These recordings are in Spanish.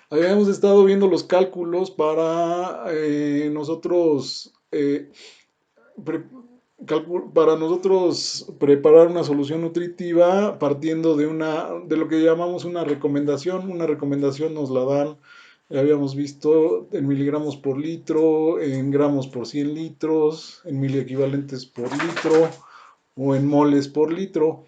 Habíamos estado viendo los cálculos para nosotros pre- para nosotros preparar una solución nutritiva partiendo de lo que llamamos una recomendación. Una recomendación nos la dan, ya habíamos visto, en miligramos por litro, en gramos por 100 litros, en miliequivalentes por litro o en moles por litro.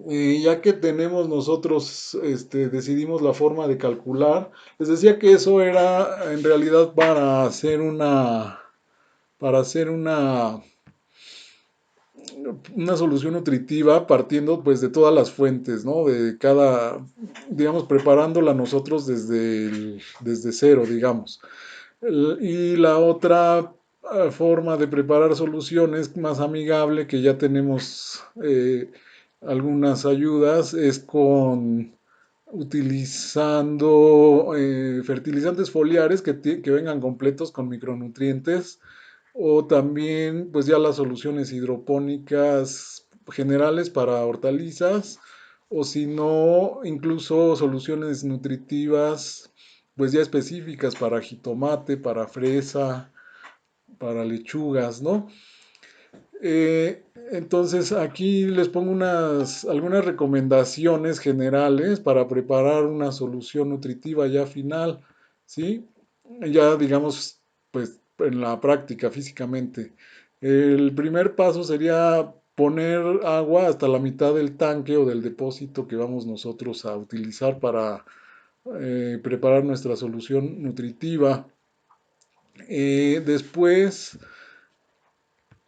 Ya que tenemos nosotros, decidimos la forma de calcular. Les decía que eso era en realidad para hacer una solución nutritiva partiendo pues de todas las fuentes, ¿no? De cada, digamos, preparándola nosotros desde cero, digamos. Y la otra forma de preparar soluciones más amigable, que ya tenemos algunas ayudas, es con utilizando fertilizantes foliares que vengan completos con micronutrientes o también pues ya las soluciones hidropónicas generales para hortalizas o si no incluso soluciones nutritivas pues ya específicas para jitomate, para fresa, para lechugas, ¿no? Entonces aquí les pongo algunas recomendaciones generales para preparar una solución nutritiva ya final, ¿sí? Ya digamos, pues en la práctica, físicamente. El primer paso sería poner agua hasta la mitad del tanque o del depósito que vamos nosotros a utilizar para preparar nuestra solución nutritiva. Después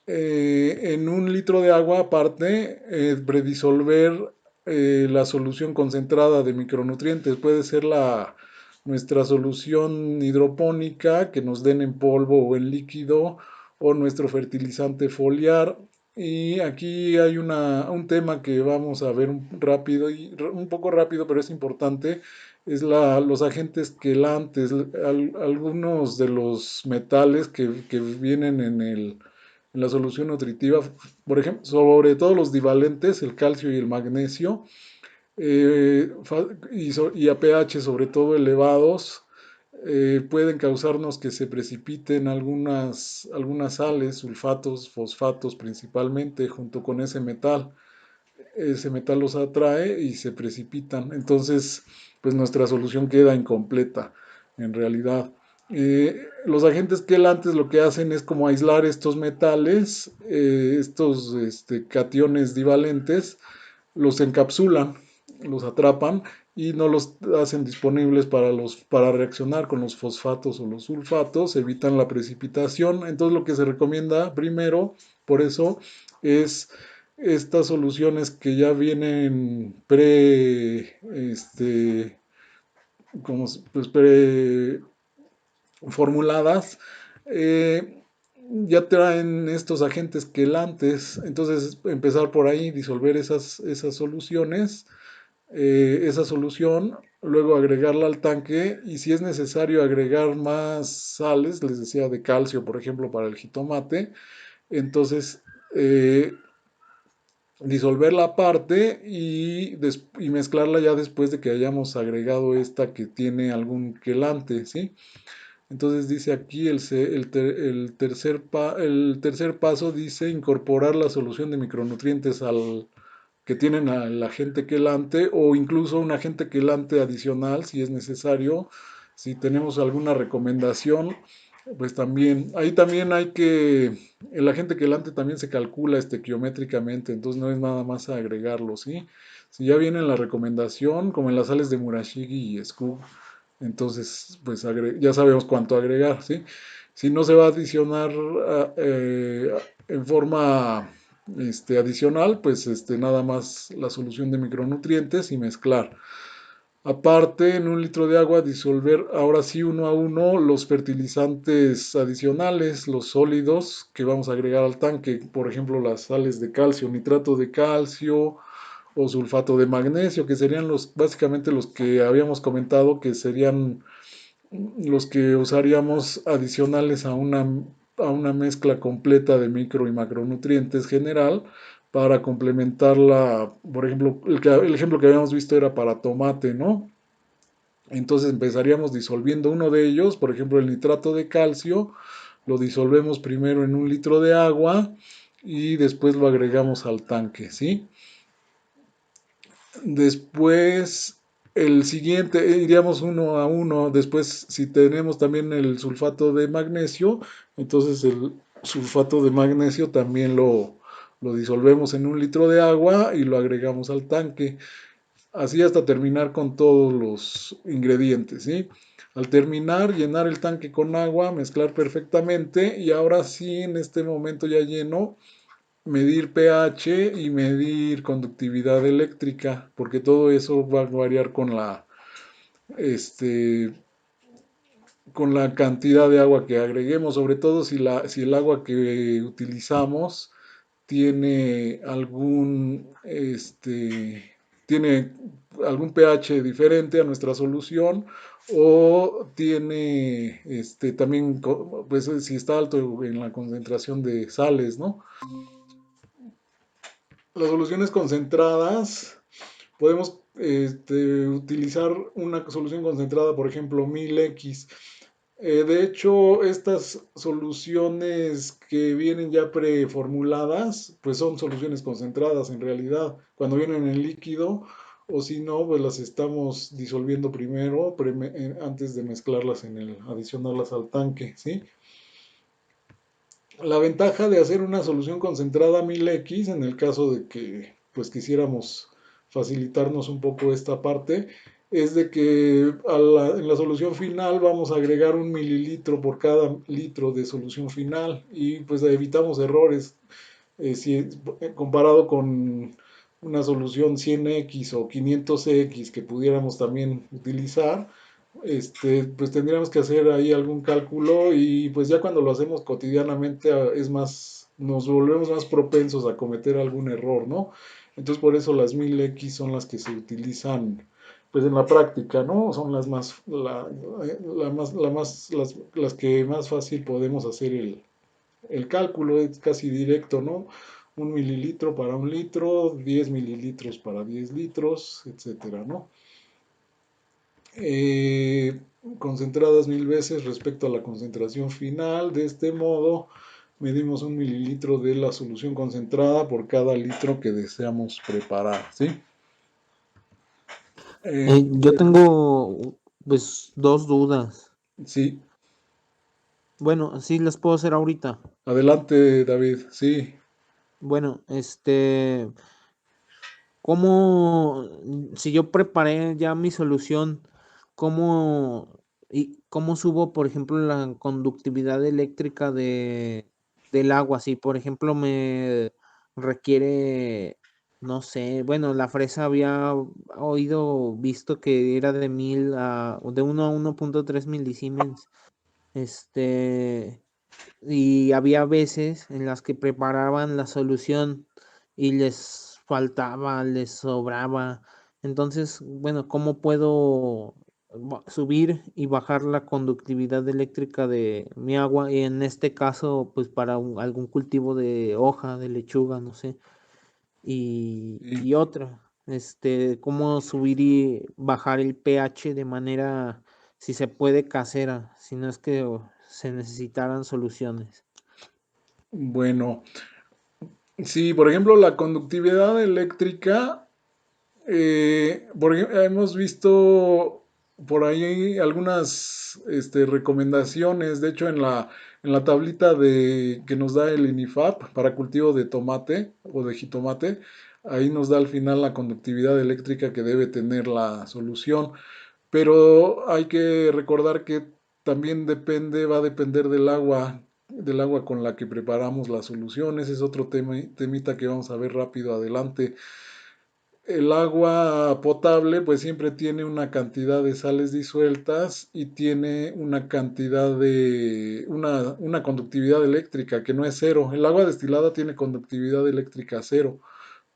en un litro de agua aparte, predisolver la solución concentrada de micronutrientes. Puede ser nuestra solución hidropónica que nos den en polvo o en líquido o nuestro fertilizante foliar. Y aquí hay un tema que vamos a ver un poco rápido, pero es importante, es los agentes quelantes, algunos de los metales que vienen en la solución nutritiva, por ejemplo, sobre todo los divalentes, el calcio y el magnesio, y a pH sobre todo elevados, pueden causarnos que se precipiten algunas sales, sulfatos, fosfatos principalmente, junto con ese metal. Ese metal los atrae y se precipitan. Entonces, pues nuestra solución queda incompleta, en realidad. Los agentes quelantes lo que hacen es como aislar estos metales, estos cationes divalentes, los encapsulan, los atrapan y no los hacen disponibles para reaccionar con los fosfatos o los sulfatos, evitan la precipitación. Entonces lo que se recomienda primero, por eso, es estas soluciones que ya vienen como, pues, preformuladas, ya traen estos agentes quelantes, entonces empezar por ahí, disolver esas soluciones, esa solución, luego agregarla al tanque y si es necesario agregar más sales, les decía de calcio, por ejemplo, para el jitomate, entonces disolver la parte y mezclarla ya después de que hayamos agregado esta que tiene algún quelante, ¿sí? Entonces dice aquí el tercer paso dice incorporar la solución de micronutrientes al que tienen al agente quelante o incluso un agente quelante adicional si es necesario. Si tenemos alguna recomendación, pues también, ahí también el agente quelante también se calcula estequiométricamente, entonces no es nada más agregarlo, ¿sí? Si ya viene en la recomendación, como en las sales de Murashigi y Skug, entonces pues ya sabemos cuánto agregar, ¿sí? Si no se va a adicionar en forma adicional, pues nada más la solución de micronutrientes y mezclar. Aparte, en un litro de agua, disolver ahora sí uno a uno los fertilizantes adicionales, los sólidos que vamos a agregar al tanque, por ejemplo, las sales de calcio, nitrato de calcio o sulfato de magnesio, que serían básicamente los que habíamos comentado que serían los que usaríamos adicionales a una mezcla completa de micro y macronutrientes general para complementarla. Por ejemplo, el ejemplo que habíamos visto era para tomate, ¿no? Entonces empezaríamos disolviendo uno de ellos, por ejemplo el nitrato de calcio, lo disolvemos primero en un litro de agua y después lo agregamos al tanque, ¿sí? Después, el siguiente, iríamos uno a uno. Después, si tenemos también el sulfato de magnesio, entonces el sulfato de magnesio también lo disolvemos en un litro de agua y lo agregamos al tanque. Así hasta terminar con todos los ingredientes, ¿sí? Al terminar, llenar el tanque con agua, mezclar perfectamente y ahora sí, en este momento ya lleno, medir pH y medir conductividad eléctrica, porque todo eso va a variar este, con la cantidad de agua que agreguemos, sobre todo si el agua que utilizamos tiene tiene algún pH diferente a nuestra solución o tiene también, pues si está alto en la concentración de sales, ¿no? Las soluciones concentradas, podemos utilizar una solución concentrada, por ejemplo, 1000X. De hecho, estas soluciones que vienen ya preformuladas, pues son soluciones concentradas en realidad, cuando vienen en líquido, o si no, pues las estamos disolviendo primero, antes de mezclarlas adicionarlas al tanque, ¿sí? La ventaja de hacer una solución concentrada 1000X, en el caso de que pues quisiéramos facilitarnos un poco esta parte, es de que en la solución final vamos a agregar 1 mililitro por cada litro de solución final y pues evitamos errores comparado con una solución 100X o 500X que pudiéramos también utilizar, pues tendríamos que hacer ahí algún cálculo y pues ya cuando lo hacemos cotidianamente es más, nos volvemos más propensos a cometer algún error, ¿no? Entonces por eso las 1000X son las que se utilizan pues en la práctica, ¿no? Son las que más fácil podemos hacer el cálculo, es casi directo, ¿no? 1 mililitro para 1 litro, 10 mililitros para 10 litros, etcétera, ¿no? Concentradas 1000 veces respecto a la concentración final. De este modo, medimos 1 mililitro de la solución concentrada por cada litro que deseamos preparar, ¿sí? Yo tengo pues dos dudas. Sí, Bueno, sí las puedo hacer ahorita. adelante, David, sí. Bueno, ¿cómo, si yo preparé ya mi solución, cómo subo, por ejemplo, la conductividad eléctrica del agua? Si, por ejemplo, me requiere, no sé, bueno, la fresa había visto que era de 1 a 1.3 milisiemens. Este, y había veces en las que preparaban la solución y les faltaba, les sobraba. Entonces, bueno, ¿cómo puedo subir y bajar la conductividad eléctrica de mi agua? Y en este caso, pues para algún cultivo de hoja, de lechuga, no sé. Sí. Y otra, cómo subir y bajar el pH de manera, si se puede, casera, si no es que se necesitaran soluciones. Bueno, sí, por ejemplo, la conductividad eléctrica. Hemos visto por ahí algunas recomendaciones, de hecho en la tablita que nos da el INIFAP para cultivo de tomate o de jitomate, ahí nos da al final la conductividad eléctrica que debe tener la solución, pero hay que recordar que también va a depender del agua con la que preparamos la solución, ese es otro temita que vamos a ver rápido adelante. El agua potable pues siempre tiene una cantidad de sales disueltas y tiene una conductividad eléctrica que no es cero. El agua destilada tiene conductividad eléctrica cero,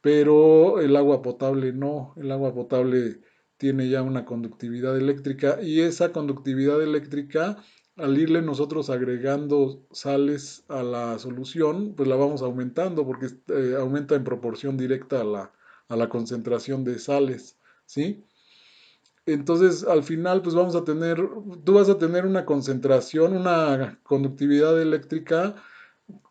pero el agua potable no. El agua potable tiene ya una conductividad eléctrica y esa conductividad eléctrica, al irle nosotros agregando sales a la solución, pues la vamos aumentando porque aumenta en proporción directa a la concentración de sales, ¿sí? Entonces, al final, pues tú vas a tener una concentración, una conductividad eléctrica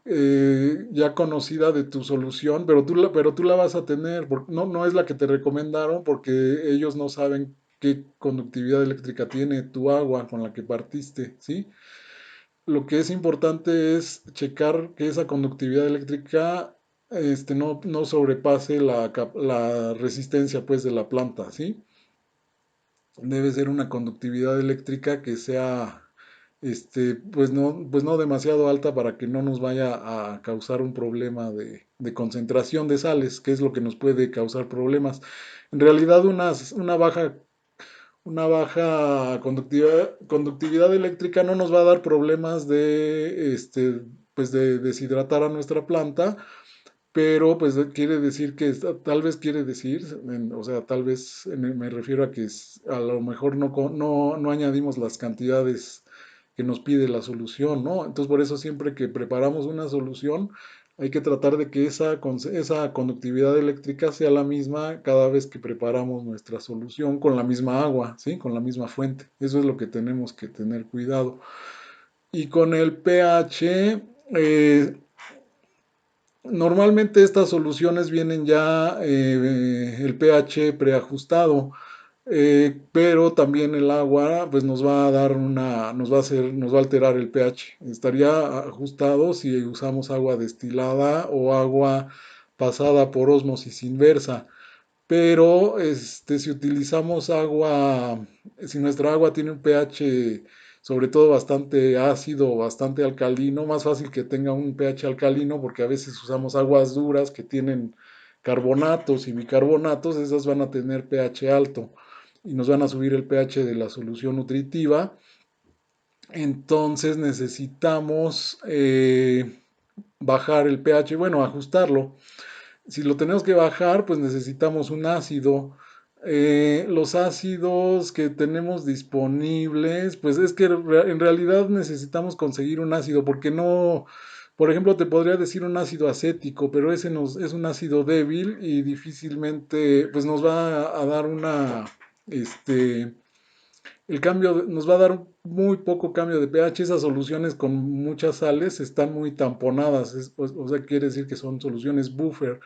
ya conocida de tu solución, pero tú la vas a tener, no, no es la que te recomendaron porque ellos no saben qué conductividad eléctrica tiene tu agua con la que partiste, ¿sí? Lo que es importante es checar que esa conductividad eléctrica no sobrepase la resistencia pues de la planta, ¿sí? Debe ser una conductividad eléctrica que sea pues no demasiado alta para que no nos vaya a causar un problema de concentración de sales, que es lo que nos puede causar problemas. En realidad, una baja conductividad eléctrica no nos va a dar problemas pues de deshidratar a nuestra planta, pero pues quiere decir que, tal vez quiere decir, o sea, tal vez me refiero a que a lo mejor no añadimos las cantidades que nos pide la solución, ¿no? Entonces por eso siempre que preparamos una solución hay que tratar de que esa conductividad eléctrica sea la misma cada vez que preparamos nuestra solución con la misma agua, ¿sí? Con la misma fuente. Eso es lo que tenemos que tener cuidado. Y con el pH, normalmente estas soluciones vienen ya el pH preajustado, pero también el agua pues nos va a dar nos va a alterar el pH. Estaría ajustado si usamos agua destilada o agua pasada por ósmosis inversa. Pero si utilizamos si nuestra agua tiene un pH sobre todo bastante ácido o bastante alcalino, más fácil que tenga un pH alcalino porque a veces usamos aguas duras que tienen carbonatos y bicarbonatos, esas van a tener pH alto y nos van a subir el pH de la solución nutritiva. Entonces necesitamos bajar el pH, bueno, ajustarlo. Si lo tenemos que bajar, pues necesitamos un ácido. Los ácidos que tenemos disponibles, pues es que en realidad necesitamos conseguir un ácido, porque no, por ejemplo, te podría decir un ácido acético, pero ese es un ácido débil y difícilmente, pues nos va a dar nos va a dar muy poco cambio de pH. Esas soluciones con muchas sales están muy tamponadas, o sea, quiere decir que son soluciones buffer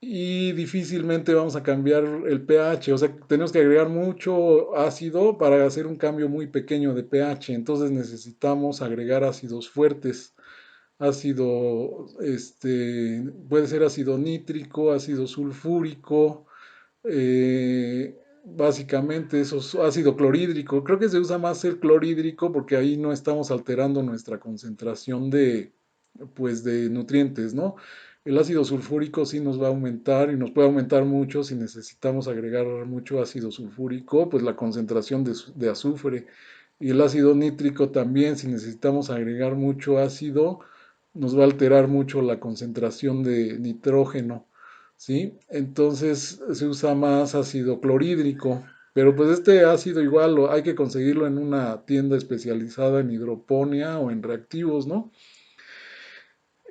y difícilmente vamos a cambiar el pH, o sea, tenemos que agregar mucho ácido para hacer un cambio muy pequeño de pH, entonces necesitamos agregar ácidos fuertes, puede ser ácido nítrico, ácido sulfúrico, básicamente eso es ácido clorhídrico. Creo que se usa más el clorhídrico porque ahí no estamos alterando nuestra concentración pues, de nutrientes, ¿no? El ácido sulfúrico sí nos va a aumentar y nos puede aumentar mucho si necesitamos agregar mucho ácido sulfúrico, pues la concentración de azufre. Y el ácido nítrico también, si necesitamos agregar mucho ácido, nos va a alterar mucho la concentración de nitrógeno. ¿Sí? Entonces se usa más ácido clorhídrico, pero pues este ácido igual hay que conseguirlo en una tienda especializada en hidroponía o en reactivos, ¿no?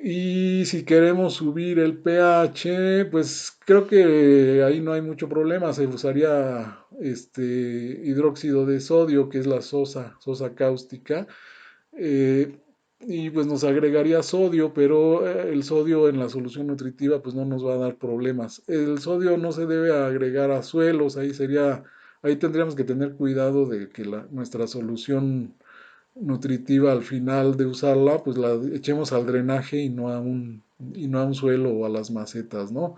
Y si queremos subir el pH, pues creo que ahí no hay mucho problema, se usaría hidróxido de sodio, que es la sosa cáustica, eh, y pues nos agregaría sodio, pero el sodio en la solución nutritiva pues no nos va a dar problemas. El sodio no se debe agregar a suelos, ahí tendríamos que tener cuidado de que nuestra solución nutritiva al final de usarla, pues la echemos al drenaje y no a un suelo o a las macetas, ¿no?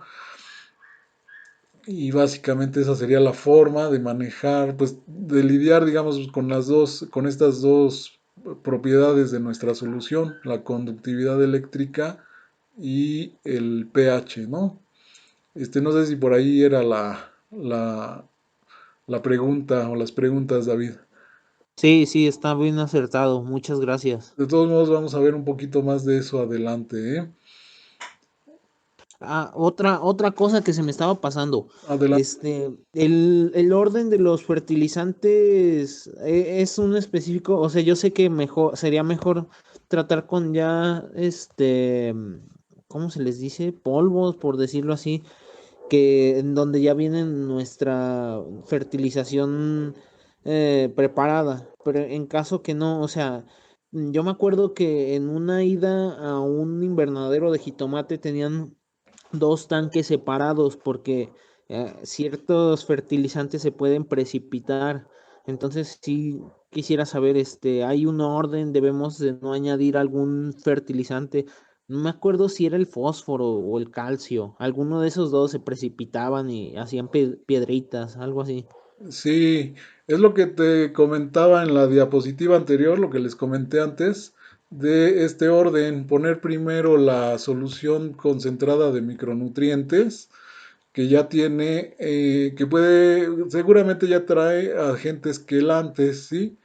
Y básicamente esa sería la forma de manejar, pues de lidiar, digamos, con estas dos propiedades de nuestra solución, la conductividad eléctrica y el pH, ¿no? No sé si por ahí era la pregunta o las preguntas, David. Sí, sí, está bien acertado. Muchas gracias. De todos modos, vamos a ver un poquito más de eso adelante, ¿eh? Otra cosa que se me estaba pasando. Adelante. El orden de los fertilizantes es un específico, o sea, yo sé que sería mejor tratar con ya, ¿cómo se les dice? Polvos, por decirlo así. que en donde ya viene nuestra fertilización preparada. Pero en caso que no, o sea, yo me acuerdo que en una ida a un invernadero de jitomate tenían dos tanques separados porque ciertos fertilizantes se pueden precipitar. Entonces, sí quisiera saber, ¿hay un orden? ¿Debemos de no añadir algún fertilizante? No me acuerdo si era el fósforo o el calcio. Alguno de esos dos se precipitaban y hacían piedritas, algo así. Sí, es lo que te comentaba en la diapositiva anterior, lo que les comenté antes, de este orden, poner primero la solución concentrada de micronutrientes, que ya tiene, que puede, seguramente ya trae agentes quelantes, ¿sí?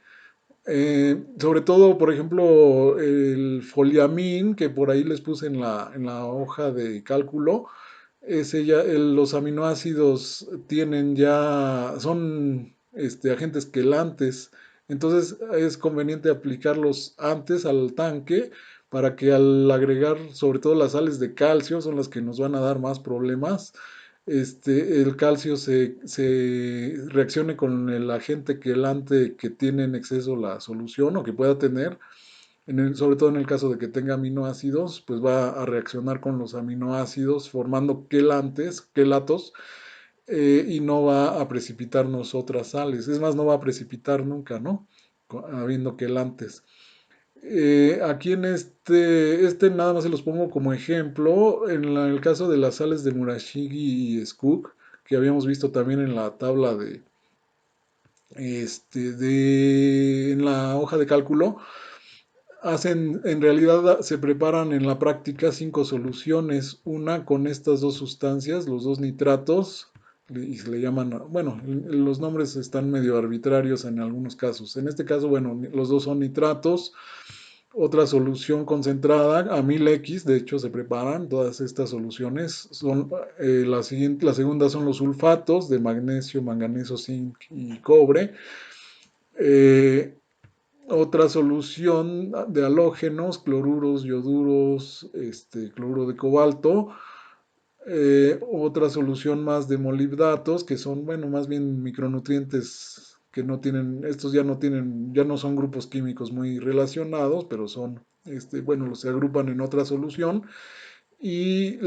Sobre todo, por ejemplo, el foliamín, que por ahí les puse en la hoja de cálculo, ese ya, los aminoácidos tienen ya, son agentes quelantes, entonces es conveniente aplicarlos antes al tanque para que al agregar sobre todo las sales de calcio, son las que nos van a dar más problemas, el calcio se reaccione con el agente quelante que tiene en exceso la solución o que pueda tener, sobre todo en el caso de que tenga aminoácidos, pues va a reaccionar con los aminoácidos formando quelantes, quelatos, y no va a precipitarnos otras sales. Es más, no va a precipitar nunca, ¿no? Habiendo quelantes. Aquí en este nada más se los pongo como ejemplo. En el caso de las sales de Murashigi y Skook, que habíamos visto también en la tabla en la hoja de cálculo, en realidad se preparan en la práctica cinco soluciones, una con estas dos sustancias, los dos nitratos, y se le llaman, bueno, los nombres están medio arbitrarios en algunos casos. En este caso, bueno, los dos son nitratos, otra solución concentrada a 1000X, de hecho se preparan todas estas soluciones. La segunda son los sulfatos de magnesio, manganeso, zinc y cobre. Eh, Otra solución de halógenos, cloruros, yoduros, cloruro de cobalto. Otra solución más de molibdatos, que son, bueno, más bien micronutrientes que no tienen, estos ya no tienen, ya no son grupos químicos muy relacionados, pero son, bueno, se agrupan en otra solución. Y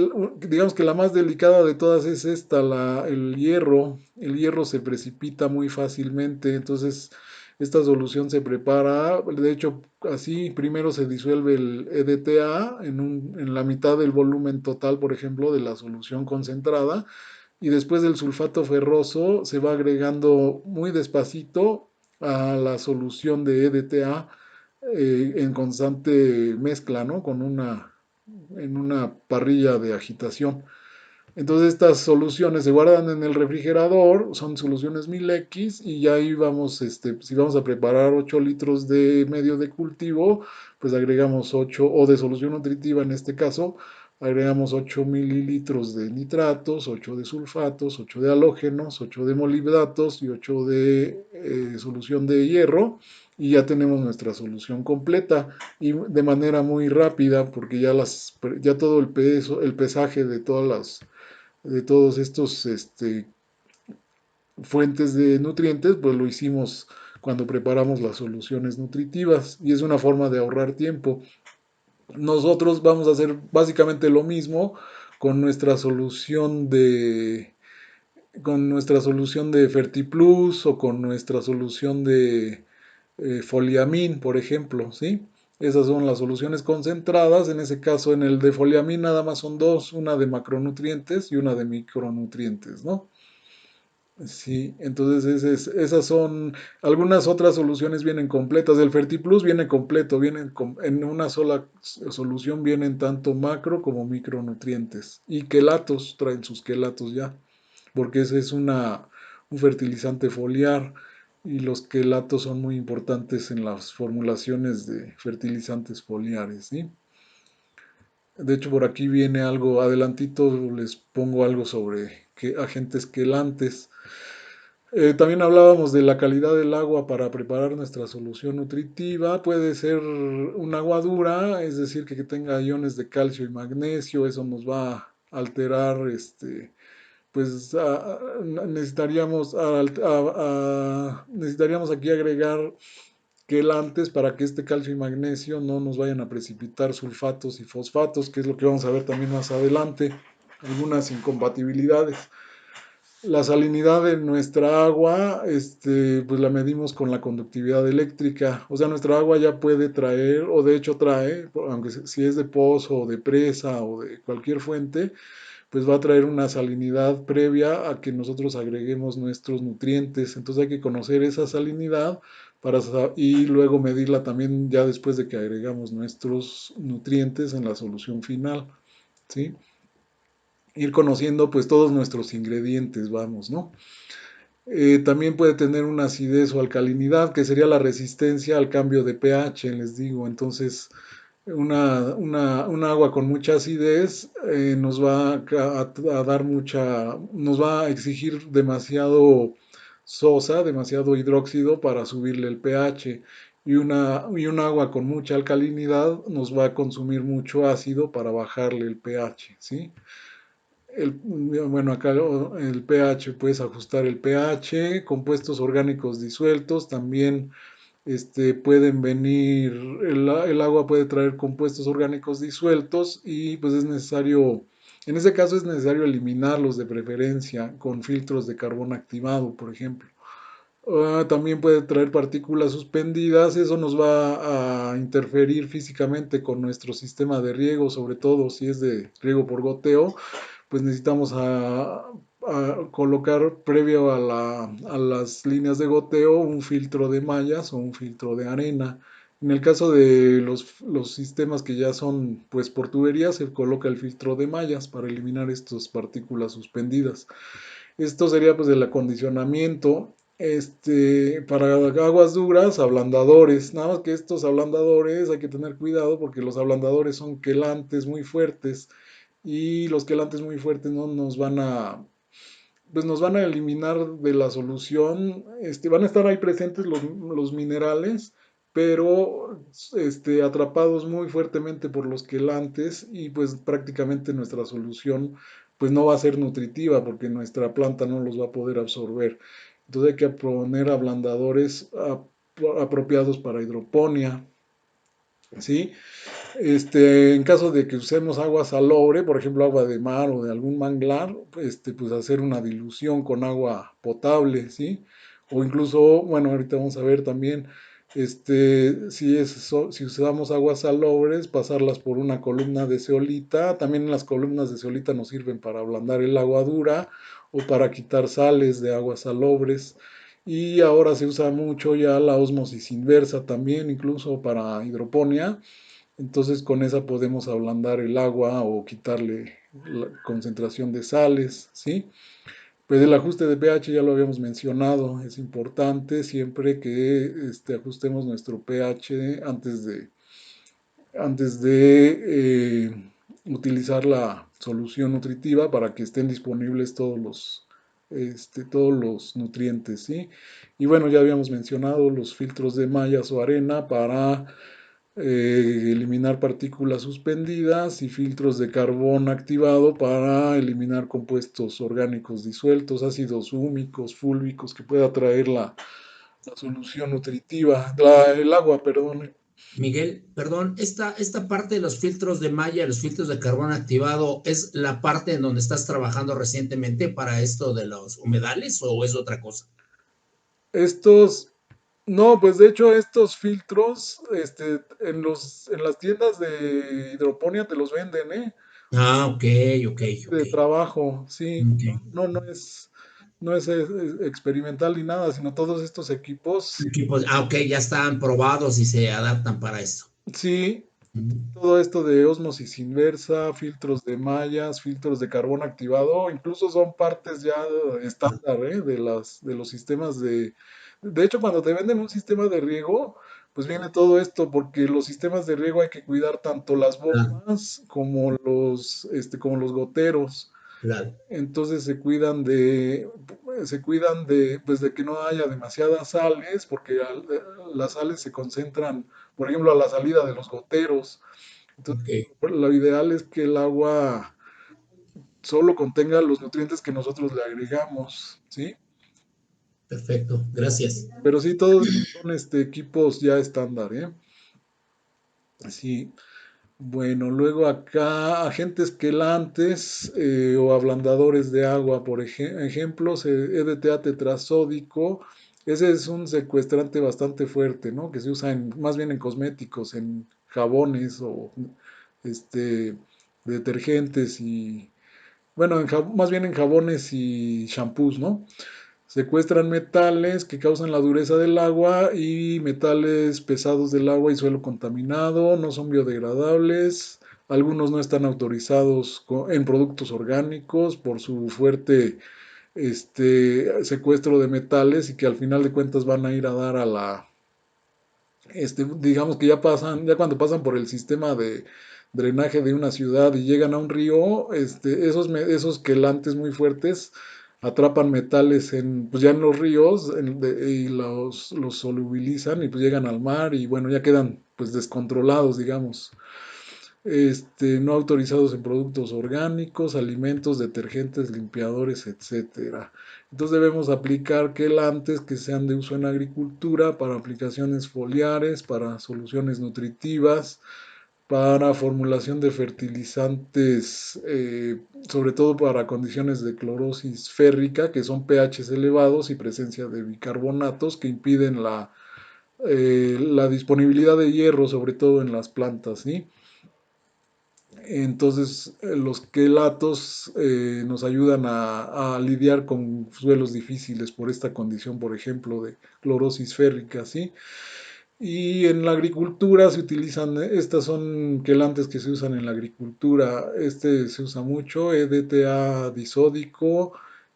digamos que la más delicada de todas es esta, el hierro. El hierro se precipita muy fácilmente, entonces esta solución se prepara, de hecho, así primero se disuelve el EDTA en la mitad del volumen total, por ejemplo, de la solución concentrada, y después del sulfato ferroso se va agregando muy despacito a la solución de EDTA en constante mezcla, ¿no? En una parrilla de agitación. Entonces estas soluciones se guardan en el refrigerador, son soluciones 1000X y ya ahí vamos, si vamos a preparar 8 litros de medio de cultivo, pues agregamos 8 o de solución nutritiva en este caso, agregamos 8 mililitros de nitratos, 8 de sulfatos, 8 de halógenos, 8 de molibdatos y 8 de solución de hierro y ya tenemos nuestra solución completa y de manera muy rápida porque ya todo el peso, el pesaje de todos estos fuentes de nutrientes, pues lo hicimos cuando preparamos las soluciones nutritivas y es una forma de ahorrar tiempo. Nosotros vamos a hacer básicamente lo mismo con nuestra solución de Fertiplus o con nuestra solución de Foliamin, por ejemplo, ¿sí? Esas son las soluciones concentradas. En ese caso, en el de Foliamin nada más son dos, una de macronutrientes y una de micronutrientes, ¿no? Sí, entonces esas son, algunas otras soluciones vienen completas. El Fertiplus viene completo, en una sola solución vienen tanto macro como micronutrientes. Y quelatos, traen sus quelatos ya, porque ese es un fertilizante foliar y los quelatos son muy importantes en las formulaciones de fertilizantes foliares, ¿sí? De hecho, por aquí viene algo, adelantito les pongo algo sobre agentes quelantes. También hablábamos de la calidad del agua para preparar nuestra solución nutritiva. Puede ser un agua dura, es decir, que tenga iones de calcio y magnesio. Eso nos va a alterar pues necesitaríamos aquí agregar quelantes para que este calcio y magnesio no nos vayan a precipitar sulfatos y fosfatos, que es lo que vamos a ver también más adelante, algunas incompatibilidades. La salinidad de nuestra agua, pues la medimos con la conductividad eléctrica. O sea, nuestra agua ya puede traer, o de hecho trae, aunque si es de pozo o de presa o de cualquier fuente, pues va a traer una salinidad previa a que nosotros agreguemos nuestros nutrientes. Entonces hay que conocer esa salinidad y luego medirla también ya después de que agregamos nuestros nutrientes en la solución final, ¿sí? Ir conociendo pues todos nuestros ingredientes, vamos, ¿no? También puede tener una acidez o alcalinidad, que sería la resistencia al cambio de pH, les digo. Entonces, un agua con mucha acidez nos va a dar nos va a exigir demasiado sosa, demasiado hidróxido para subirle el pH. Y un agua con mucha alcalinidad nos va a consumir mucho ácido para bajarle el pH, ¿sí? Bueno, acá el pH, puedes ajustar el pH, compuestos orgánicos disueltos, también pueden venir, el agua puede traer compuestos orgánicos disueltos y pues es necesario, en ese caso es necesario eliminarlos de preferencia con filtros de carbón activado, por ejemplo. También puede traer partículas suspendidas, eso nos va a interferir físicamente con nuestro sistema de riego, sobre todo si es de riego por goteo, pues necesitamos a colocar previo a las líneas de goteo un filtro de mallas o un filtro de arena. En el caso de los sistemas que ya son pues por tubería, se coloca el filtro de mallas para eliminar estas partículas suspendidas. Esto sería pues el acondicionamiento. Para aguas duras, ablandadores. Nada más que estos ablandadores hay que tener cuidado porque los ablandadores son quelantes muy fuertes y los quelantes muy fuertes no nos van a pues nos van a eliminar de la solución. Van a estar ahí presentes los minerales, pero atrapados muy fuertemente por los quelantes y pues prácticamente nuestra solución pues no va a ser nutritiva porque nuestra planta no los va a poder absorber. Entonces hay que poner ablandadores apropiados para hidroponía, ¿sí? En caso de que usemos agua salobre, por ejemplo agua de mar o de algún manglar, pues hacer una dilución con agua potable, ¿sí? O incluso, bueno, ahorita vamos a ver también, si usamos aguas salobres, pasarlas por una columna de zeolita. También las columnas de zeolita nos sirven para ablandar el agua dura o para quitar sales de aguas salobres. Y ahora se usa mucho ya la ósmosis inversa también, incluso para hidroponía. Entonces con esa podemos ablandar el agua o quitarle la concentración de sales, ¿sí? Pues el ajuste de pH ya lo habíamos mencionado, es importante siempre que ajustemos nuestro pH antes de utilizar la solución nutritiva para que estén disponibles todos los nutrientes, ¿sí? Y bueno, ya habíamos mencionado los filtros de mallas o arena para eliminar partículas suspendidas y filtros de carbón activado para eliminar compuestos orgánicos disueltos, ácidos húmicos, fúlvicos que pueda traer la solución nutritiva, el agua, perdón. Miguel, perdón, esta parte de los filtros de malla, los filtros de carbón activado, ¿es la parte en donde estás trabajando recientemente para esto de los humedales o es otra cosa? Estos, no, pues de hecho estos filtros, en las tiendas de hidroponía te los venden, ¿eh? Ah, ok, ok, ok. De trabajo, sí, Ok. no es experimental ni nada, sino todos estos equipos, Equipos, ok, ya están probados y se adaptan para esto. sí, Mm, todo esto de ósmosis inversa, filtros de mallas, filtros de carbón activado, incluso son partes ya estándar, ¿eh? De los sistemas de hecho, cuando te venden un sistema de riego, pues viene todo esto, porque los sistemas de riego hay que cuidar tanto las claro, bombas como los goteros. claro. Entonces pues de que no haya demasiadas sales, porque las sales se concentran, por ejemplo, a la salida de los goteros. Entonces, Ok. lo ideal es que el agua solo contenga los nutrientes que nosotros le agregamos, ¿sí? Perfecto, gracias. Pero sí, todos estos son equipos ya estándar, ¿eh? Sí. Bueno, luego acá agentes quelantes o ablandadores de agua, por ejemplo, EDTA tetrazódico, ese es un secuestrante bastante fuerte, ¿no? Que se usa más bien en cosméticos, en jabones o este, detergentes y, bueno, más bien en jabones y shampoos, ¿no? Secuestran metales que causan la dureza del agua y metales pesados del agua y suelo contaminado, no son biodegradables, algunos no están autorizados en productos orgánicos por su fuerte secuestro de metales y que al final de cuentas van a ir a dar a digamos que ya pasan, ya cuando pasan por el sistema de drenaje de una ciudad y llegan a un río, esos quelantes muy fuertes atrapan metales pues ya en los ríos y los solubilizan y pues llegan al mar y bueno, ya quedan pues descontrolados, digamos. No autorizados en productos orgánicos, alimentos, detergentes, limpiadores, etcétera. Entonces debemos aplicar quelantes que sean de uso en agricultura, para aplicaciones foliares, para soluciones nutritivas, para formulación de fertilizantes, sobre todo para condiciones de clorosis férrica, que son pHs elevados y presencia de bicarbonatos que impiden la disponibilidad de hierro, sobre todo en las plantas, ¿sí? Entonces, los quelatos nos ayudan a lidiar con suelos difíciles por esta condición, por ejemplo, de clorosis férrica, ¿sí? Y en la agricultura se utilizan, estas son quelantes que se usan en la agricultura, se usa mucho, EDTA disódico,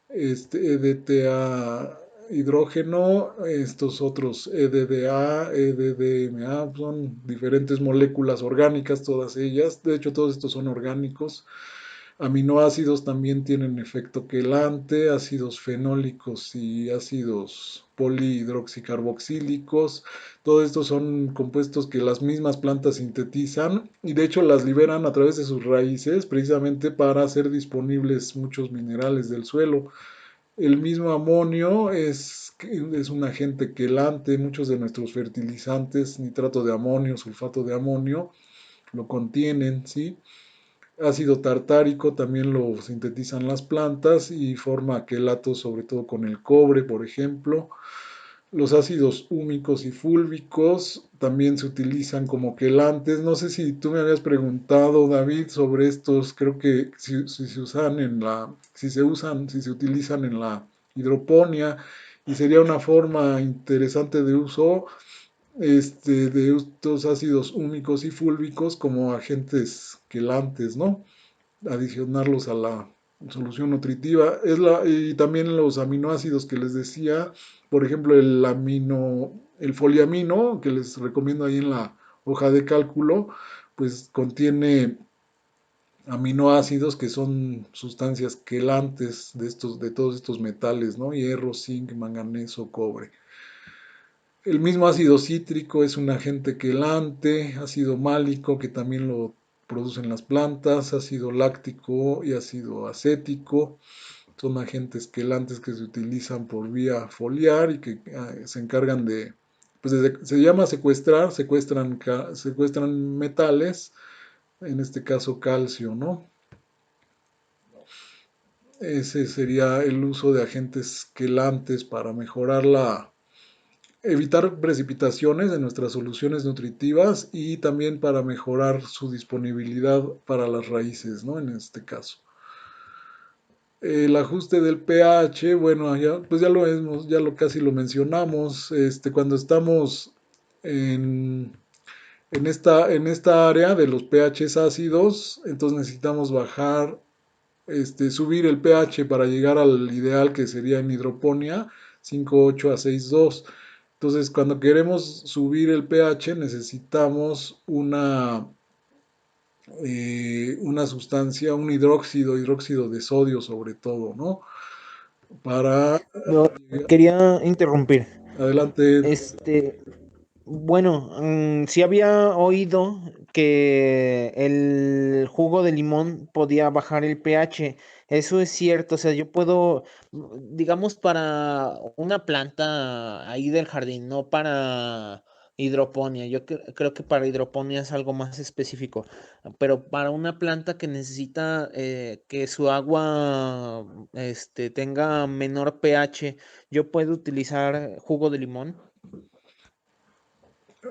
EDTA hidrógeno, estos otros EDDA, EDDMA, son diferentes moléculas orgánicas, todas ellas, de hecho todos estos son orgánicos. Aminoácidos también tienen efecto quelante, ácidos fenólicos y ácidos polihidroxicarboxílicos. Todos estos son compuestos que las mismas plantas sintetizan y de hecho las liberan a través de sus raíces precisamente para hacer disponibles muchos minerales del suelo. El mismo amonio es un agente quelante, muchos de nuestros fertilizantes, nitrato de amonio, sulfato de amonio, lo contienen, ¿sí? Ácido tartárico también lo sintetizan las plantas y forma quelatos sobre todo con el cobre, por ejemplo. Los ácidos húmicos y fúlvicos también se utilizan como quelantes. No sé si tú me habías preguntado, David, sobre estos. Creo que si se usan si se utilizan en la hidroponía y sería una forma interesante de uso de estos ácidos húmicos y fúlvicos como agentes quelantes, ¿no? Adicionarlos a la solución nutritiva. Y también los aminoácidos que les decía, por ejemplo, el foliamino, que les recomiendo ahí en la hoja de cálculo, pues contiene aminoácidos que son sustancias quelantes de todos estos metales, ¿no? Hierro, zinc, manganeso, cobre. El mismo ácido cítrico es un agente quelante, ácido málico que también lo producen las plantas, ácido láctico y ácido acético. Son agentes quelantes que se utilizan por vía foliar y que se encargan pues se llama secuestran metales, en este caso calcio, ¿no? Ese sería el uso de agentes quelantes para mejorar evitar precipitaciones en nuestras soluciones nutritivas y también para mejorar su disponibilidad para las raíces, ¿no? En este caso. El ajuste del pH, bueno, pues ya lo casi lo mencionamos. Cuando estamos en, en esta área de los pHs ácidos, entonces necesitamos subir el pH para llegar al ideal que sería en hidroponía 5,8 a 6,2. Entonces, cuando queremos subir el pH, necesitamos una sustancia, un hidróxido de sodio sobre todo, ¿no? Para... No, quería interrumpir. Adelante. Este, Bueno, sí había oído que el jugo de limón podía bajar el pH. Eso es cierto. O sea, yo puedo, digamos, para una planta ahí del jardín, no para hidroponía. Yo creo que para hidroponía es algo más específico. Pero para una planta que necesita que su agua tenga menor pH, yo puedo utilizar jugo de limón.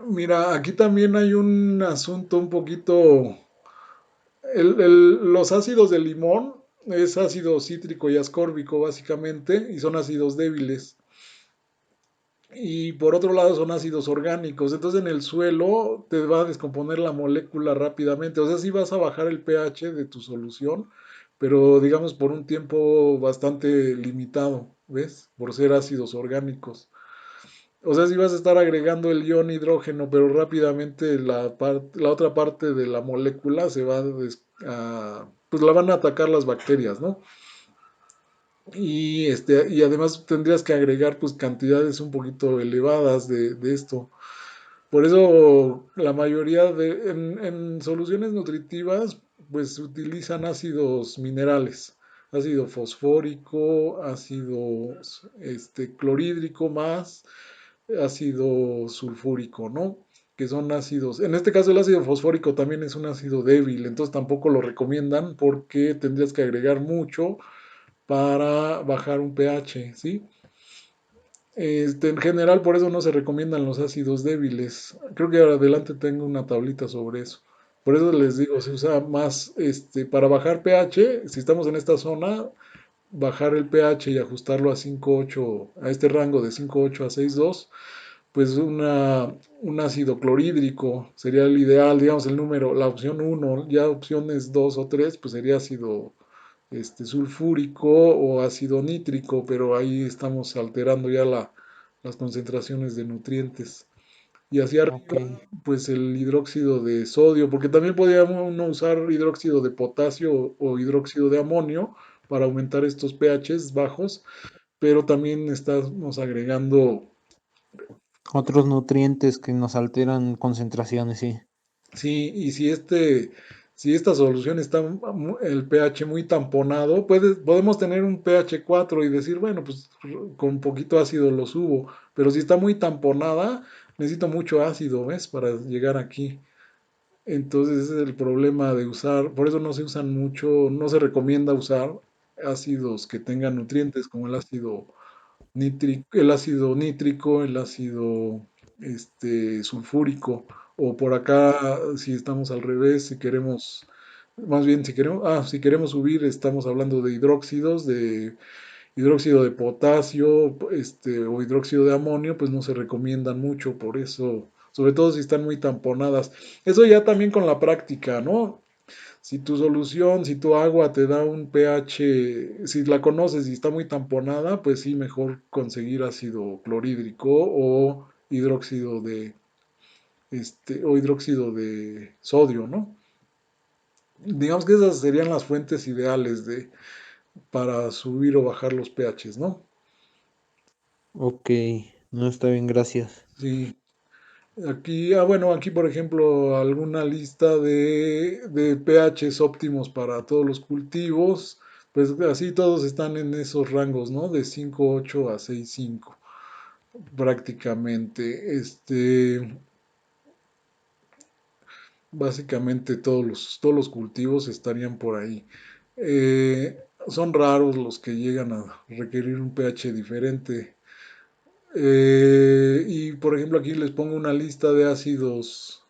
Mira, aquí también hay un asunto un poquito. Los ácidos de limón es ácido cítrico y ascórbico básicamente y son ácidos débiles. Y por otro lado son ácidos orgánicos. Entonces en el suelo te va a descomponer la molécula rápidamente. O sea, sí vas a bajar el pH de tu solución, pero digamos por un tiempo bastante limitado, ¿ves? Por ser ácidos orgánicos. O sea, sí vas a estar agregando el ion hidrógeno, pero rápidamente la otra parte de la molécula se va pues la van a atacar las bacterias, ¿no? Y además tendrías que agregar pues cantidades un poquito elevadas de esto. Por eso la mayoría en soluciones nutritivas pues utilizan ácidos minerales, ácido fosfórico, ácido clorhídrico más ácido sulfúrico, ¿no? Que son ácidos. En este caso el ácido fosfórico también es un ácido débil, entonces tampoco lo recomiendan porque tendrías que agregar mucho para bajar un pH, ¿sí? En general por eso no se recomiendan los ácidos débiles. Creo que adelante tengo una tablita sobre eso. Por eso les digo, se usa más para bajar pH, si estamos en esta zona, bajar el pH y ajustarlo a 5,8, a este rango de 5,8 a 6,2, pues un ácido clorhídrico sería el ideal, digamos el número, la opción uno, ya opciones 2 o 3 pues sería ácido sulfúrico o ácido nítrico, pero ahí estamos alterando ya las concentraciones de nutrientes. Y hacia Ok. arriba, pues el hidróxido de sodio, porque también podríamos uno usar hidróxido de potasio o hidróxido de amonio para aumentar estos pHs bajos, pero también estamos agregando. Otros nutrientes que nos alteran concentraciones, sí. Sí, y si esta solución está el pH muy tamponado, podemos tener un pH 4 y decir, bueno, pues con poquito ácido lo subo, pero si está muy tamponada, necesito mucho ácido, ¿ves? Para llegar aquí. Entonces ese es el problema de usar, por eso no se usan mucho, no se recomienda usar ácidos que tengan nutrientes como el ácido nítrico, el ácido sulfúrico, o por acá, si estamos al revés, si queremos, más bien si queremos subir, estamos hablando de hidróxidos, de hidróxido de potasio, o hidróxido de amonio, pues no se recomiendan mucho, por eso, sobre todo si están muy tamponadas. Eso ya también con la práctica, ¿no? Si tu solución, si tu agua te da un pH, si la conoces y está muy tamponada, pues sí, mejor conseguir ácido clorhídrico o hidróxido de sodio, ¿no? Digamos que esas serían las fuentes ideales para subir o bajar los pHs, ¿no? Ok, no está bien, gracias. Sí. Bueno, aquí por ejemplo, alguna lista de pHs óptimos para todos los cultivos, pues así todos están en esos rangos, ¿no? De 5,8 a 6,5 prácticamente. Básicamente todos los cultivos estarían por ahí. Son raros los que llegan a requerir un pH diferente. Y por ejemplo aquí les pongo una lista de ácidos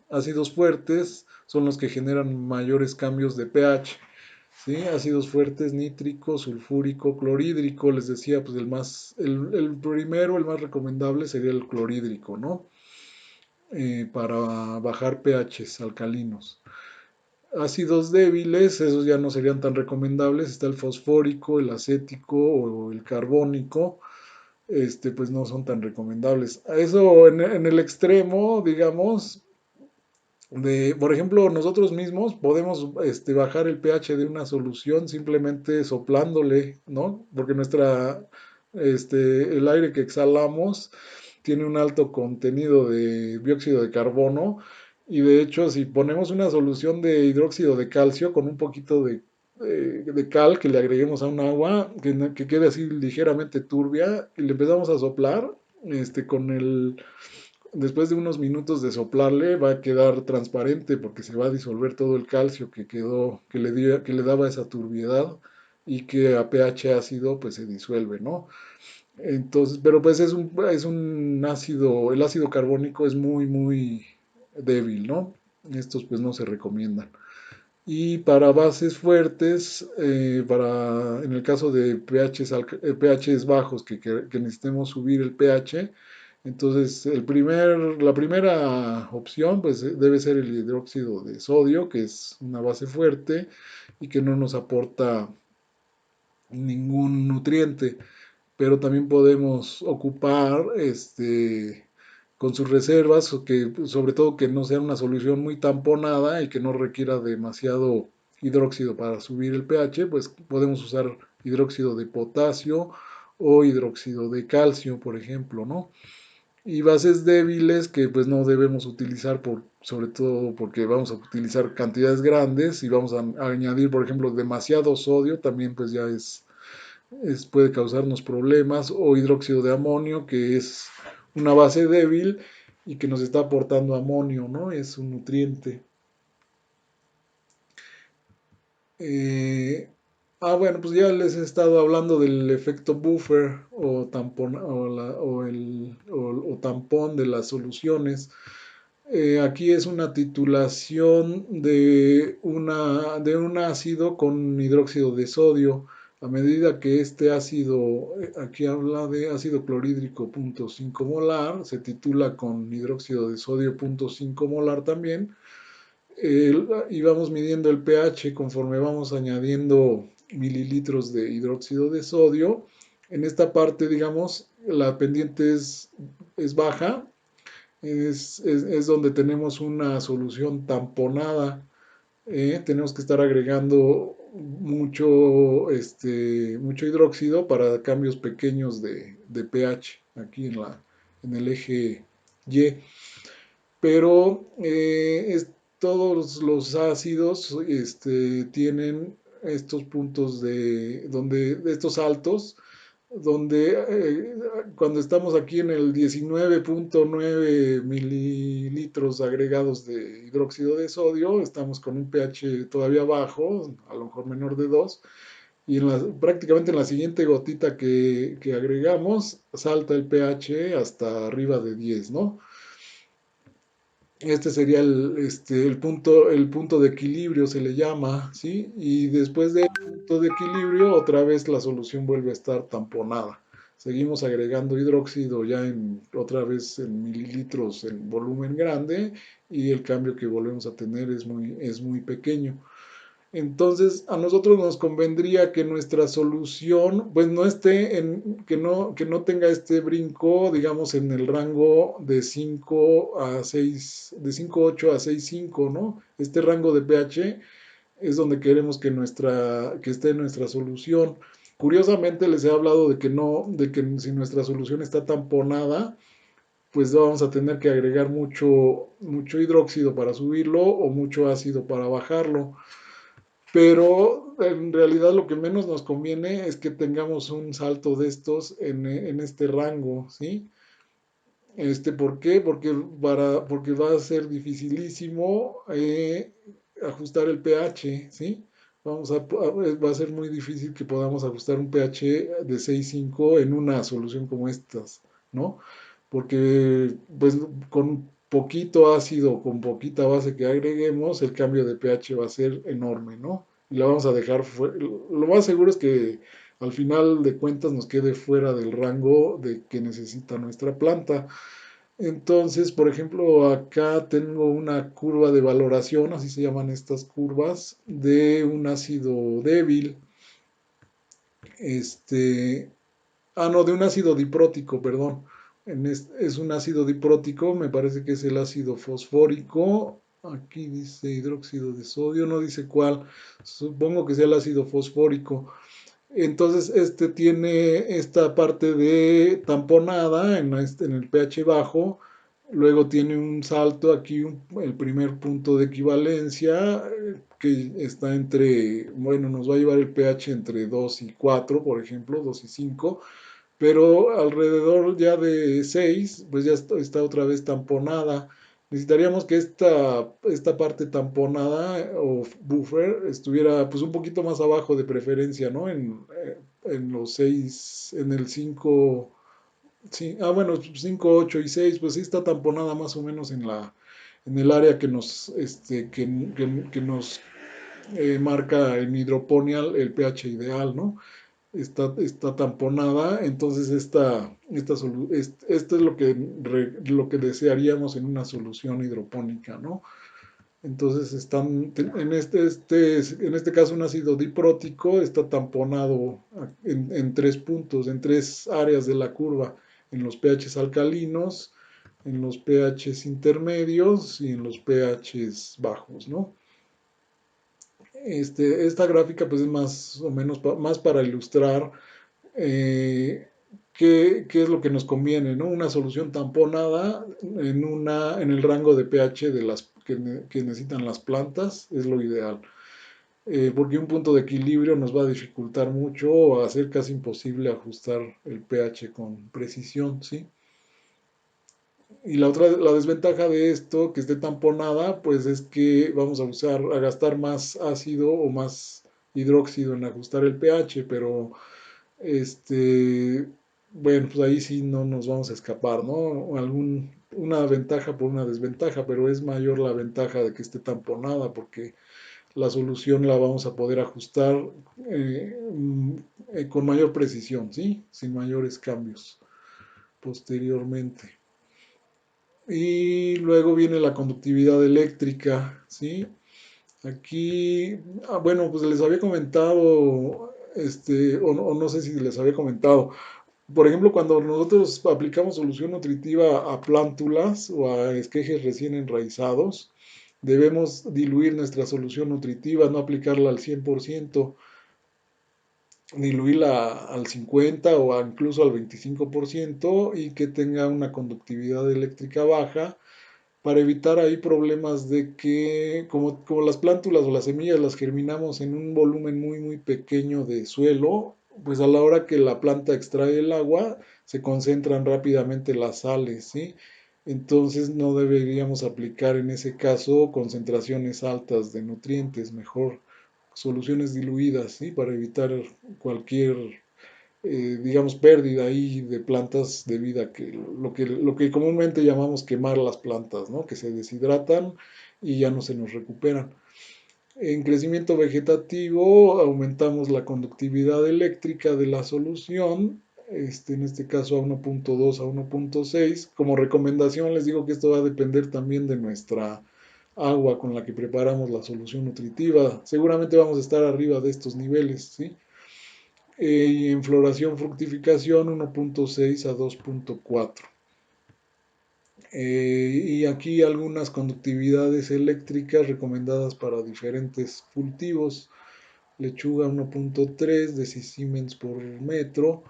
fuertes, son los que generan mayores cambios de pH, ¿sí? Ácidos fuertes, nítrico, sulfúrico, clorhídrico, les decía, pues el primero, el más recomendable sería el clorhídrico, ¿no? Para bajar pHs alcalinos. Ácidos débiles, esos ya no serían tan recomendables, está el fosfórico, el acético o el carbónico, pues no son tan recomendables. Eso en el extremo, digamos, por ejemplo, nosotros mismos podemos bajar el pH de una solución simplemente soplándole, ¿no? Porque el aire que exhalamos tiene un alto contenido de dióxido de carbono y de hecho si ponemos una solución de hidróxido de calcio con un poquito de cal que le agreguemos a un agua que quede así ligeramente turbia y le empezamos a soplar, con después de unos minutos de soplarle va a quedar transparente porque se va a disolver todo el calcio que quedó, que le daba esa turbiedad y que a pH ácido pues se disuelve, ¿no? Entonces, pero pues es un ácido, el ácido carbónico es muy, muy débil, ¿no? Estos pues no se recomiendan. Y para bases fuertes, en el caso de pHs bajos, que necesitemos subir el pH, entonces la primera opción pues debe ser el hidróxido de sodio, que es una base fuerte y que no nos aporta ningún nutriente, pero también podemos ocupar con sus reservas, o que sobre todo que no sea una solución muy tamponada y que no requiera demasiado hidróxido para subir el pH, pues podemos usar hidróxido de potasio o hidróxido de calcio, por ejemplo, ¿no? Y bases débiles que pues no debemos utilizar sobre todo porque vamos a utilizar cantidades grandes y vamos a añadir, por ejemplo, demasiado sodio, también pues ya puede causarnos problemas, o hidróxido de amonio, que es una base débil y que nos está aportando amonio, ¿no? Es un nutriente. Eh, bueno, pues ya les he estado hablando del efecto buffer o tampón, o tampón de las soluciones. Aquí es una titulación de un ácido con hidróxido de sodio. A medida que este ácido, aquí habla de ácido clorhídrico 0.5 molar, se titula con hidróxido de sodio 0.5 molar también, y vamos midiendo el pH conforme vamos añadiendo mililitros de hidróxido de sodio. En esta parte, digamos, la pendiente es baja, es donde tenemos una solución tamponada. Tenemos que estar agregando mucho hidróxido para cambios pequeños de pH aquí en el eje Y. Pero todos los ácidos tienen estos puntos de estos altos donde cuando estamos aquí en el 19.9 mililitros agregados de hidróxido de sodio, estamos con un pH todavía bajo, a lo mejor menor de 2, y prácticamente en la siguiente gotita que agregamos, salta el pH hasta arriba de 10, ¿no? Este sería el punto de equilibrio, se le llama, ¿sí? Y después del punto de equilibrio, otra vez la solución vuelve a estar tamponada. Seguimos agregando hidróxido ya otra vez en mililitros en volumen grande y el cambio que volvemos a tener es muy pequeño. Entonces, a nosotros nos convendría que nuestra solución, pues no esté que no tenga este brinco, digamos, en el rango de 5 a 6, de 5.8 a 6.5, ¿no? Este rango de pH es donde queremos que esté nuestra solución. Curiosamente les he hablado de que no, de que si nuestra solución está tamponada, pues vamos a tener que agregar mucho hidróxido para subirlo o mucho ácido para bajarlo. Pero en realidad lo que menos nos conviene es que tengamos un salto de estos en este rango, ¿sí? ¿Por qué? Porque va a ser dificilísimo ajustar el pH, ¿sí? Va a ser muy difícil que podamos ajustar un pH de 6.5 en una solución como estas, ¿no? Porque pues con poquito ácido, con poquita base que agreguemos, el cambio de pH va a ser enorme, ¿no? Y la vamos a dejar fuera. Lo más seguro es que al final de cuentas nos quede fuera del rango de que necesita nuestra planta. Entonces, por ejemplo, acá tengo una curva de valoración, así se llaman estas curvas, de un ácido débil. Este, no, de un ácido diprótico, perdón. Es un ácido diprótico, me parece que es el ácido fosfórico. Aquí dice hidróxido de sodio, no dice cuál. Supongo que sea el ácido fosfórico. Entonces, este tiene esta parte de tamponada en el pH bajo, luego tiene un salto aquí, el primer punto de equivalencia, que está entre, bueno, nos va a llevar el pH entre 2 y 4, por ejemplo, 2 y 5, pero alrededor ya de 6 pues ya está otra vez tamponada. Necesitaríamos que esta parte tamponada o buffer estuviera pues un poquito más abajo de preferencia, ¿no? En los 6 en el 5 sí, bueno, 5 8 y 6 pues sí está tamponada más o menos en el área que nos marca en hidroponía el pH ideal, ¿no? Está tamponada, entonces esto es lo que desearíamos en una solución hidropónica, ¿no? Entonces en este caso un ácido diprótico está tamponado en tres puntos, en tres áreas de la curva, en los pHs alcalinos, en los pHs intermedios y en los pHs bajos, ¿no? Esta gráfica pues es más o menos más para ilustrar eh, qué es lo que nos conviene, ¿no? Una solución tamponada en el rango de pH que necesitan las plantas es lo ideal. Porque un punto de equilibrio nos va a dificultar mucho o a hacer casi imposible ajustar el pH con precisión, ¿sí? Y la desventaja de esto, que esté tamponada, pues es que vamos a gastar más ácido o más hidróxido en ajustar el pH, pero este, bueno, pues ahí sí no nos vamos a escapar, ¿no? Una ventaja por una desventaja, pero es mayor la ventaja de que esté tamponada porque la solución la vamos a poder ajustar con mayor precisión, ¿sí? Sin mayores cambios posteriormente. Y luego viene la conductividad eléctrica, ¿sí? Aquí, bueno, pues les había comentado, o no sé si les había comentado, por ejemplo, cuando nosotros aplicamos solución nutritiva a plántulas o a esquejes recién enraizados, debemos diluir nuestra solución nutritiva, no aplicarla al 100%, diluirla al 50 o incluso al 25% y que tenga una conductividad eléctrica baja para evitar ahí problemas de que, como las plántulas o las semillas las germinamos en un volumen muy, muy pequeño de suelo, pues a la hora que la planta extrae el agua, se concentran rápidamente las sales, ¿sí? Entonces no deberíamos aplicar en ese caso concentraciones altas de nutrientes, mejor soluciones diluidas, ¿sí? Para evitar cualquier digamos, pérdida ahí de plantas debido a que lo que comúnmente llamamos quemar las plantas, ¿no? Que se deshidratan y ya no se nos recuperan. En crecimiento vegetativo aumentamos la conductividad eléctrica de la solución, en este caso a 1.2 a 1.6. Como recomendación les digo que esto va a depender también de nuestra agua con la que preparamos la solución nutritiva. Seguramente vamos a estar arriba de estos niveles, ¿sí? Y en floración fructificación 1.6 a 2.4. Y aquí algunas conductividades eléctricas recomendadas para diferentes cultivos. Lechuga 1.3 de Siemens por metro,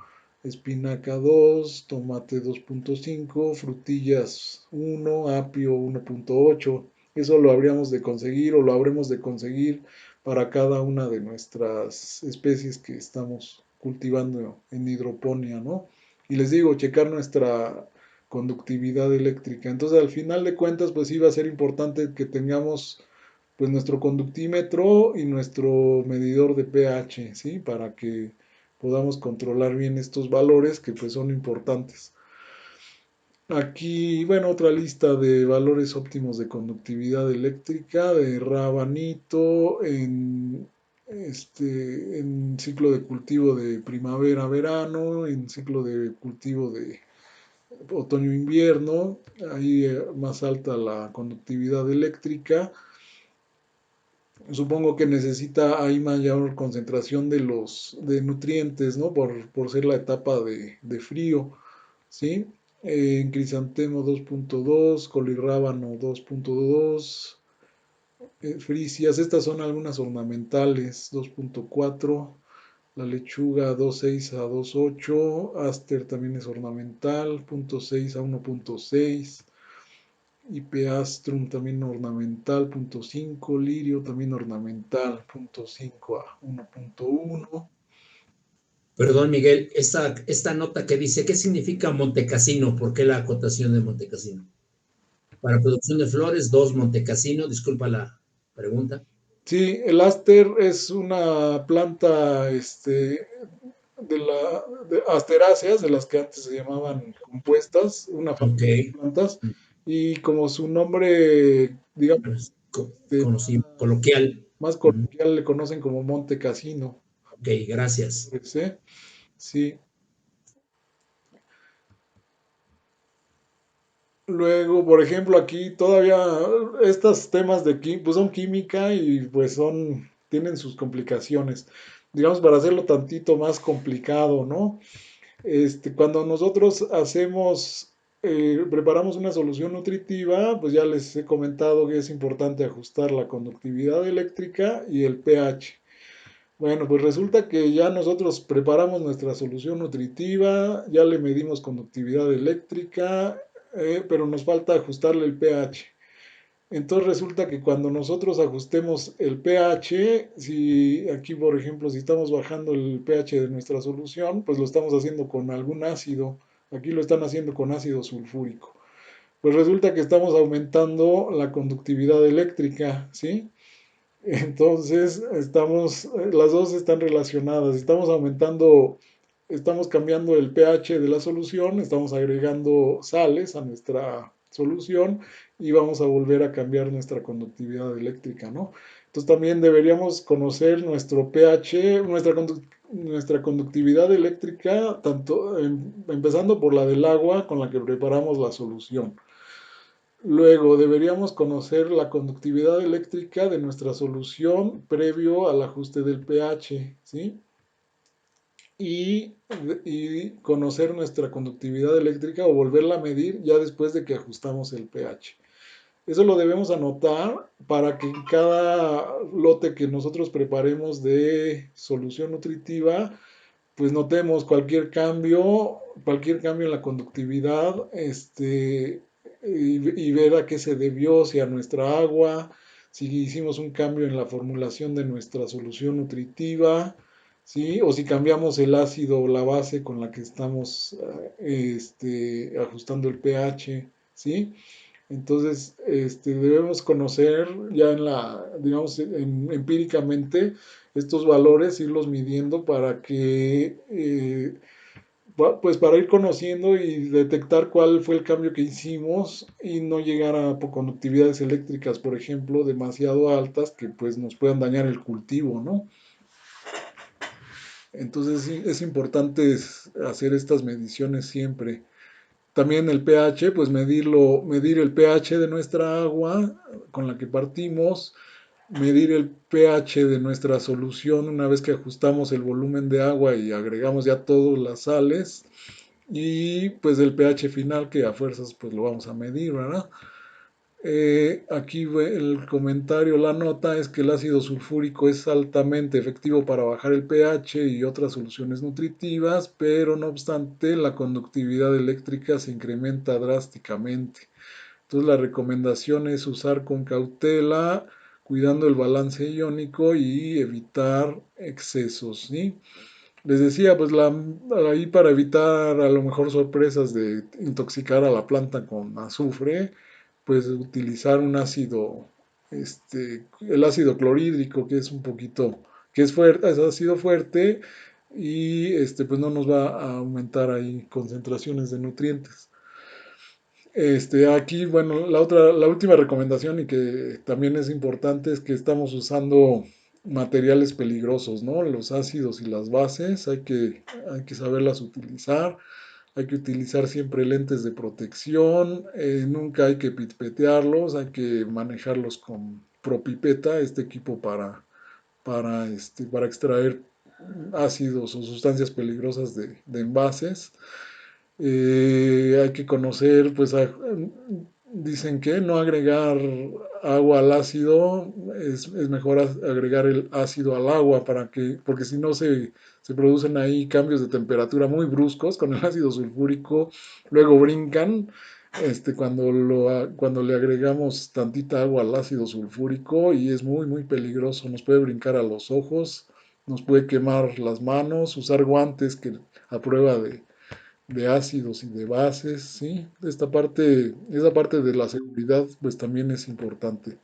espinaca 2, tomate 2.5, frutillas 1, apio 1.8. Eso lo habríamos de conseguir o lo habremos de conseguir para cada una de nuestras especies que estamos cultivando en hidroponía, ¿no? Y les digo, checar nuestra conductividad eléctrica. Entonces, al final de cuentas, pues sí va a ser importante que tengamos pues nuestro conductímetro y nuestro medidor de pH, ¿sí? Para que podamos controlar bien estos valores que pues son importantes. Aquí, bueno, otra lista de valores óptimos de conductividad eléctrica de rabanito en ciclo de cultivo de primavera-verano, en ciclo de cultivo de otoño-invierno, ahí más alta la conductividad eléctrica. Supongo que necesita ahí mayor concentración de nutrientes, ¿no? Por ser la etapa de frío, ¿sí? En crisantemo 2.2, colirrábano 2.2, frisias, estas son algunas ornamentales 2.4, La lechuga 2.6 a 2.8, Aster también es ornamental, 0.6 a 1.6, Ipeastrum también ornamental, 0.5, Lirio también ornamental, 0.5 a 1.1. Perdón, Miguel, esta nota que dice, ¿qué significa Montecassino? ¿Por qué la acotación de Montecassino? Para producción de flores, 2 Montecassino, disculpa la pregunta. Sí, el Aster es una planta de asteráceas, de las que antes se llamaban compuestas, una Ok, familia de plantas, y como su nombre, digamos, pues, más, coloquial. más coloquial le conocen como Monte Cassino. Ok, gracias. ¿Sí? Sí. Luego, por ejemplo, aquí todavía estos temas pues son química y pues tienen sus complicaciones. Digamos, para hacerlo tantito más complicado, ¿no? Cuando nosotros preparamos una solución nutritiva, pues ya les he comentado que es importante ajustar la conductividad eléctrica y el pH. Bueno, pues resulta que ya nosotros preparamos nuestra solución nutritiva, ya le medimos conductividad eléctrica, pero nos falta ajustarle el pH. Entonces resulta que cuando nosotros ajustemos el pH, si aquí por ejemplo si estamos bajando el pH de nuestra solución, pues lo estamos haciendo con algún ácido. Aquí lo están haciendo con ácido sulfúrico. Pues resulta que estamos aumentando la conductividad eléctrica, ¿sí? Entonces las dos están relacionadas. Estamos cambiando el pH de la solución, estamos agregando sales a nuestra solución y vamos a volver a cambiar nuestra conductividad eléctrica, ¿no? Entonces también deberíamos conocer nuestro pH, nuestra conductividad eléctrica, empezando por la del agua con la que preparamos la solución. Luego deberíamos conocer la conductividad eléctrica de nuestra solución previo al ajuste del pH, ¿sí? Y, y conocer nuestra conductividad eléctrica o volverla a medir ya después de que ajustamos el pH. Eso lo debemos anotar para que en cada lote que nosotros preparemos de solución nutritiva, pues notemos cualquier cambio en la conductividad, y ver a qué se debió, si a nuestra agua, si hicimos un cambio en la formulación de nuestra solución nutritiva, ¿sí? O si cambiamos el ácido o la base con la que estamos ajustando el pH, ¿sí? Entonces, debemos conocer ya digamos, empíricamente estos valores, irlos midiendo para que, pues para ir conociendo y detectar cuál fue el cambio que hicimos y no llegar a conductividades eléctricas, por ejemplo, demasiado altas que pues nos puedan dañar el cultivo, ¿no? Entonces sí, es importante hacer estas mediciones siempre. También el pH, pues medir el pH de nuestra agua con la que partimos, medir el pH de nuestra solución una vez que ajustamos el volumen de agua y agregamos ya todas las sales, y pues el pH final que a fuerzas pues lo vamos a medir, ¿verdad? Aquí el comentario, la nota es que el ácido sulfúrico es altamente efectivo para bajar el pH y otras soluciones nutritivas, pero no obstante la conductividad eléctrica se incrementa drásticamente. Entonces la recomendación es usar con cautela, cuidando el balance iónico y evitar excesos, ¿sí? Les decía, pues ahí para evitar a lo mejor sorpresas de intoxicar a la planta con azufre, pues utilizar el ácido clorhídrico, que es un poquito, que es fuerte, es ácido fuerte y pues no nos va a aumentar ahí concentraciones de nutrientes. Aquí, bueno, la última recomendación y que también es importante es que estamos usando materiales peligrosos, ¿no? Los ácidos y las bases hay que saberlas utilizar, hay que utilizar siempre lentes de protección, nunca hay que pipetearlos, hay que manejarlos con propipeta, este equipo para extraer ácidos o sustancias peligrosas de envases. Hay que conocer, pues, dicen que no agregar agua al ácido, es mejor agregar el ácido al agua porque si no se producen ahí cambios de temperatura muy bruscos con el ácido sulfúrico, luego brincan, cuando le agregamos tantita agua al ácido sulfúrico y es muy, muy peligroso, nos puede brincar a los ojos, nos puede quemar las manos, usar guantes que a prueba de ácidos y de bases, ¿sí? Esa parte de la seguridad pues también es importante.